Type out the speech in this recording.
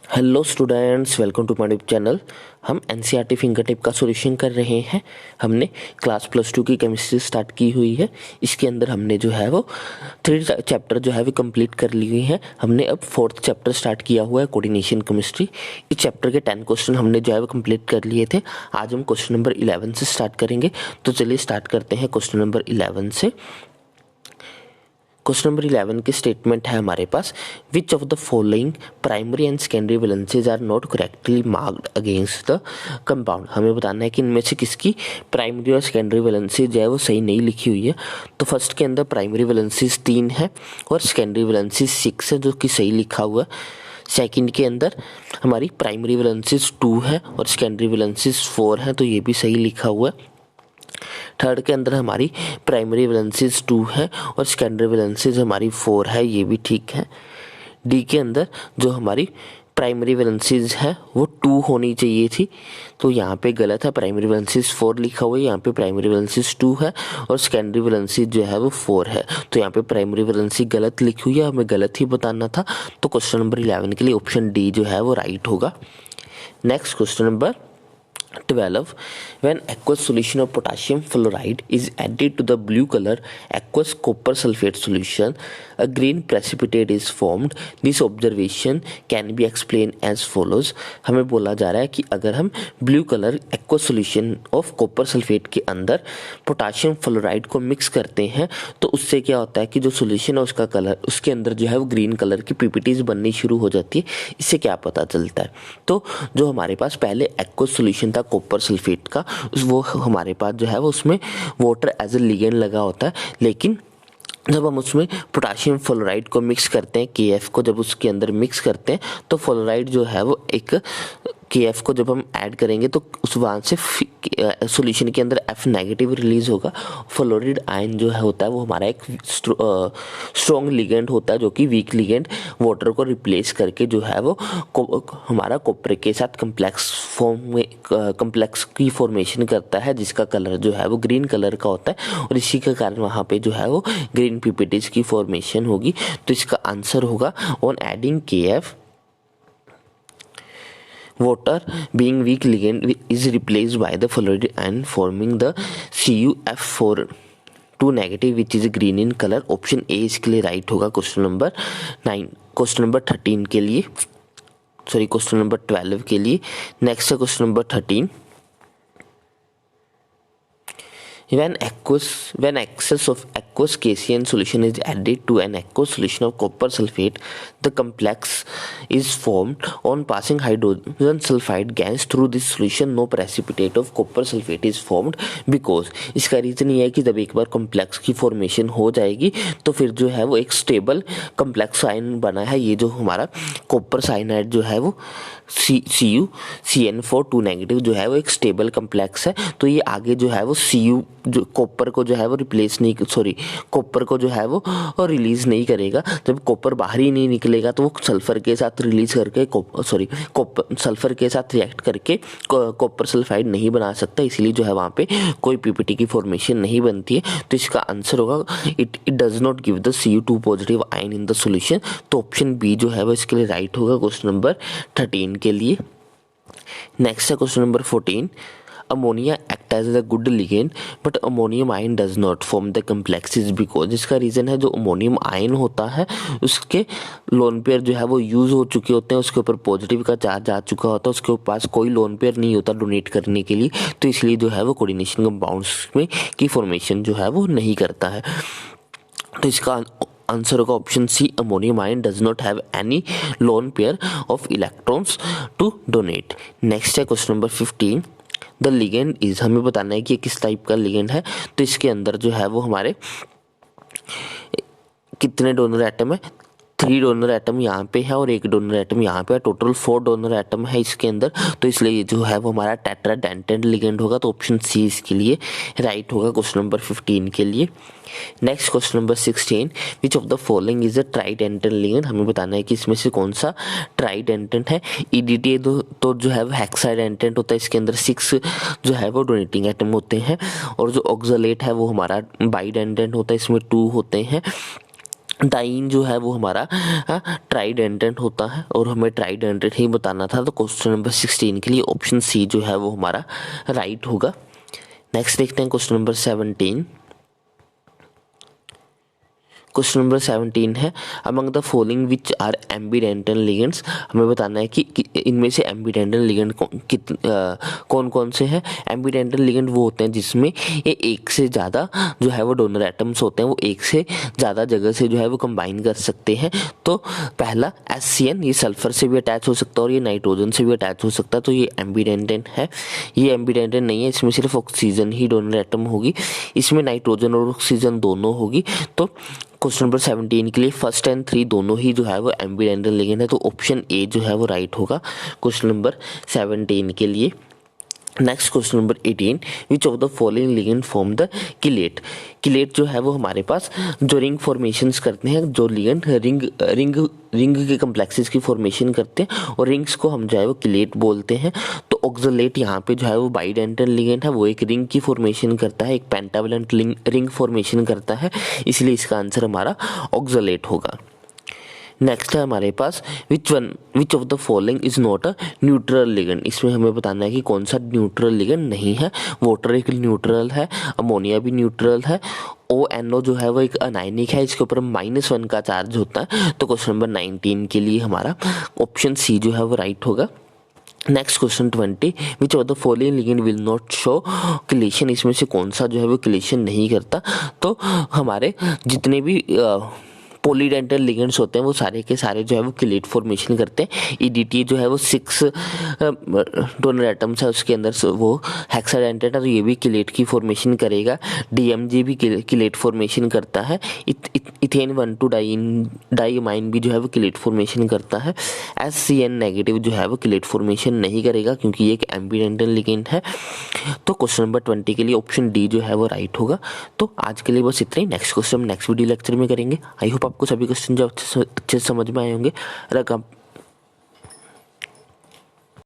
Hello students, welcome to my channel. हम NCERT fingertip का solution कर रहे हैं। हमने क्लास +2 की केमिस्ट्री स्टार्ट की हुई है। इसके अंदर हमने जो है वो 3 चैप्टर जो है वो कंप्लीट कर ली हुई हैं। हमने अब 4th चैप्टर स्टार्ट किया हुआ है, कोऑर्डिनेशन केमिस्ट्री। इस चैप्टर के 10 क्वेश्चन हमने जो है वो कंप्लीट कर लिए थे। आज हम क्वेश्चन नंबर 11 से स्टार्ट करेंगे। तो चलिए स्टार्ट करते हैं क्वेश्चन नंबर 11 से। क्वेश्चन नंबर 11 की स्टेटमेंट है हमारे पास, which of the following primary and secondary valencies are not correctly marked against the compound. हमें बताना है कि इनमें से किसकी प्राइमरी और सेकेंडरी वैलेंसी जो है वो सही नहीं लिखी हुई है। तो फर्स्ट के अंदर प्राइमरी वैलेंसीज 3 है और सेकेंडरी वैलेंसीज 6 है, जो कि सही लिखा हुआ है। सेकंड के अंदर हमारी प्राइमरी वैलेंसीज 2 है और सेकेंडरी वैलेंसीज 4 है, तो ये भी सही लिखा हुआ है। थर्ड के अंदर हमारी प्राइमरी वैलेंसीज 2 है और सेकेंडरी वैलेंसीज हमारी 4 है, ये भी ठीक है। डी के अंदर जो हमारी प्राइमरी वैलेंसीज है वो 2 होनी चाहिए थी, तो यहाँ पे गलत है, प्राइमरी वैलेंसीज 4 लिखा हुआ है। यहाँ पे प्राइमरी वैलेंसीज 2 है और सेकेंडरी वैलेंसीज जो है वो 4 है, तो यहाँ पे प्राइमरी वैलेंसी गलत लिखी हुई है, हमें गलत ही बताना था। तो क्वेश्चन नंबर 11 के लिए ऑप्शन डी जो है वो राइट होगा। Next question number 12. When aqueous solution of potassium fluoride is added to the blue color aqueous copper sulfate solution, a green precipitate is formed. This observation can be explained as follows. हमें बोला जा रहा है कि अगर हम blue colour aqueous solution of copper sulfate के अंदर पोटाशियम फ्लोराइड को मिक्स करते हैं तो उससे क्या होता है कि जो सोल्यूशन है उसका कलर, उसके अंदर जो है वो ग्रीन कलर की पीपीटीज बननी शुरू हो जाती है। इससे क्या पता चलता है, तो जो हमारे पास पहले एक्वस सोल्यूशन था कॉपर सल्फेट का, वो हमारे पास जो है वो उसमें वाटर एज ए लिगेंड लगा होता है। लेकिन जब हम उसमें पोटाशियम फ्लोराइड को मिक्स करते हैं, KF को जब उसके अंदर मिक्स करते हैं तो फ्लोराइड जो है वो एक KF को जब हम ऐड करेंगे तो उस वहाँ से सॉल्यूशन के अंदर F नेगेटिव रिलीज होगा। फ्लोराइड आयन जो है होता है वो हमारा एक स्ट्रॉन्ग लिगेंड होता है, जो कि वीक लिगेंड वाटर को रिप्लेस करके जो है वो हमारा कॉपर के साथ कम्प्लेक्स की फॉर्मेशन करता है, जिसका कलर जो है वो ग्रीन कलर का होता है और इसी के कारण वहाँ पे जो है वो ग्रीन पीपीटीज की फॉर्मेशन होगी। तो इसका आंसर होगा on adding KF water being weak ligand is replaced by the fluoride ion forming the CuF4 2 negative which is green in colour. Option A इसके लिए राइट होगा। क्वेश्चन नंबर 9, क्वेश्चन नंबर 13 के लिए, sorry question number 12 के लिए। Next है question number 13. When excess of aqueous KCN solution is added to an aqueous solution of copper sulfate, the complex is formed. On passing hydrogen sulfide gas through this solution, no precipitate of copper sulfate is formed because इसका reason ये है कि जब एक बार complex की formation हो जाएगी तो फिर जो है वो एक स्टेबल कॉम्प्लेक्स आयन बना है। ये जो हमारा कॉपर साइनाइड जो है वो CuCN4 2 नेगेटिव जो है वो एक स्टेबल कॉम्प्लेक्स है, तो ये आगे जो है वो Cu जो कॉपर को जो है वो कॉपर को जो है वो रिलीज नहीं करेगा। जब कॉपर बाहर ही नहीं निकलेगा तो वो सल्फर के साथ रिलीज करके सल्फर के साथ रिएक्ट करके कॉपर सल्फाइड नहीं बना सकता, इसलिए जो है वहाँ पे कोई पीपीटी की फॉर्मेशन नहीं बनती है। तो इसका आंसर होगा it does not give the Cu2 positive ion in the solution. तो ऑप्शन बी जो है वो इसके लिए राइट होगा क्वेश्चन नंबर 13 के लिए। नेक्स्ट है question number 14. Ammonia act as a good ligand but ammonium ion does not form the complexes because इसका रीज़न है जो अमोनियम आयन होता है उसके लोन पेयर जो है वो यूज़ हो चुके होते हैं, उसके ऊपर पॉजिटिव का चार्ज आ चुका होता है, उसके पास कोई लोन पेयर नहीं होता डोनेट करने के लिए, तो इसलिए जो है वो कोऑर्डिनेशन कंपाउंड्स में की फॉर्मेशन जो है वो नहीं करता है। तो इसका आंसर होगा option C, ammonium ion does not have any lone pair of electrons to donate. Next है question number 15. The ligand is, हमें बताना है कि किस टाइप का लिगेंड है। तो इसके अंदर जो है वो हमारे कितने डोनर एटम है, 3 डोनर एटम यहाँ पे है और 1 डोनर एटम यहाँ पे है, टोटल 4 डोनर एटम है इसके अंदर। तो इसलिए जो है वो हमारा टेट्राडेंटेट लिगेंड होगा, तो ऑप्शन सी इसके लिए राइट होगा क्वेश्चन नंबर 15 के लिए। Next question number 16. Which of the following is a tridentate ligand, हमें बताना है कि इसमें से कौन सा ट्राइडेंटेट है। EDTA तो जो है वो हेक्साडेंटेट होता है, इसके अंदर 6 जो है वो डोनेटिंग एटम होते हैं, और जो ऑक्सलेट है वो हमारा बाइडेंटेट होता है, इसमें 2 होते हैं। डाइन जो है वो हमारा ट्राइडेंटेंट होता है और हमें ट्राइडेंटेंट ही बताना था, तो क्वेश्चन नंबर 16 के लिए ऑप्शन सी जो है वो हमारा राइट होगा। नेक्स्ट देखते हैं क्वेश्चन नंबर 17। क्वेश्चन नंबर 17 है among the following which are ambidentate ligands. हमें बताना है कि इनमें से एम्बीडेंटल लिगेंड कौन कौन से हैं। एम्बीडेंटल लिगेंड वो होते हैं जिसमें ये एक से ज़्यादा जो है वो डोनर एटम्स होते हैं, वो एक से ज़्यादा जगह से जो है वो कंबाइन कर सकते हैं। तो पहला HCN, ये सल्फर से भी अटैच हो सकता है और ये नाइट्रोजन से भी अटैच हो सकता है, तो ये एम्बीडेंटेंट है। ये एम्बीडेंटेंट नहीं है, इसमें सिर्फ ऑक्सीजन ही डोनर एटम होगी, इसमें नाइट्रोजन और ऑक्सीजन दोनों होगी। तो क्वेश्चन नंबर 17 के लिए फर्स्ट एंड 3 दोनों ही जो है वो एम्बीडेंटल लिगेंड है, तो ऑप्शन ए जो है वो राइट होगा क्वेश्चन नंबर 17 के लिए। Next question number 18, which of the following ligand form the chelate. Chelate जो है वो हमारे पास जो रिंग फॉर्मेशंस करते हैं, जो लिगेंड रिंग के कम्प्लेक्सेस की फॉर्मेशन करते हैं और रिंग्स को हम जो है वो किलेट बोलते हैं। तो ऑक्सलेट यहाँ पे जो है वो बाइडेंटल लिगेंड है, वो एक रिंग की फॉर्मेशन करता है, एक पेंटावेलेंट रिंग फॉर्मेशन करता है, इसलिए इसका आंसर हमारा ऑक्सलेट होगा। नेक्स्ट है हमारे पास which of the following is not a neutral ligand. इसमें हमें बताना है कि कौन सा न्यूट्रल लिगेंड नहीं है। वाटर एक न्यूट्रल है, अमोनिया भी न्यूट्रल है, ONO जो है वो एक अनायनिक है, इसके ऊपर -1 का चार्ज होता है। तो क्वेश्चन नंबर 19 के लिए हमारा ऑप्शन सी जो है वो राइट होगा। Next question 20, which of the following ligand will not show chelation. इसमें से कौन सा जो है वो किलेशन नहीं करता। तो हमारे जितने भी पॉलीडेंटल लिगेंड्स होते हैं वो सारे के सारे जो है वो किलेट फॉर्मेशन करते हैं। EDTA जो है वो 6 डोनर एटम्स है, उसके अंदर वो हेक्साडेंटेट है, तो ये भी किलेट की फॉर्मेशन करेगा। DMG भी किलेट फॉर्मेशन करता है। इथेन 1,2 डाइमाइन भी जो है वो किलेट फॉर्मेशन करता है। HCN नेगेटिव जो है वो किलेट फॉर्मेशन नहीं करेगा क्योंकि ये एक एम्बीडेंटल लिगेंड है। तो क्वेश्चन नंबर 20 के लिए ऑप्शन डी जो है वो राइट होगा। तो आज के लिए बस इतना ही। Next question next video lecture में करेंगे। आई होप आपको सभी क्वेश्चन जो अच्छे से समझ में आए होंगे। अगर